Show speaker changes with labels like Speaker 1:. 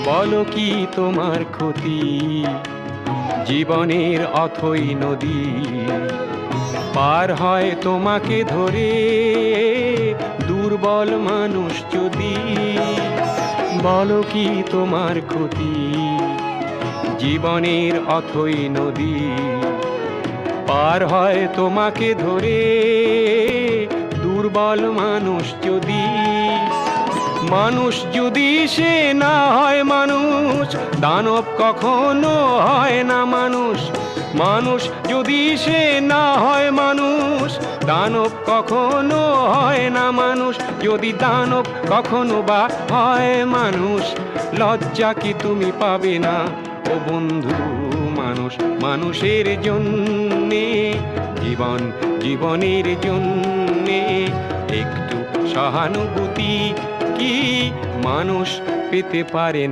Speaker 1: বলো কি তোমার ক্ষতি? জীবনের অথই নদী পার হয় তোমাকে ধরে দুর্বল মানুষ যদি। বলো কি তোমার ক্ষতি? জীবনের অথই নদী পার হয় তোমাকে ধরে দুর্বল মানুষ যদি। মানুষ যদি সে না হয় মানুষ, দানব কখনো হয় না মানুষ। মানুষ যদি সে না হয় মানুষ, দানব কখনো হয় না মানুষ। যদি দানব কখনো বা হয় মানুষ, লজ্জা কি তুমি পাবে না ও বন্ধু? মানুষ মানুষের জন্যে, জীবন জীবনের জন্যে একটু সহানুভূতি কি মানুষ পেতে পারে?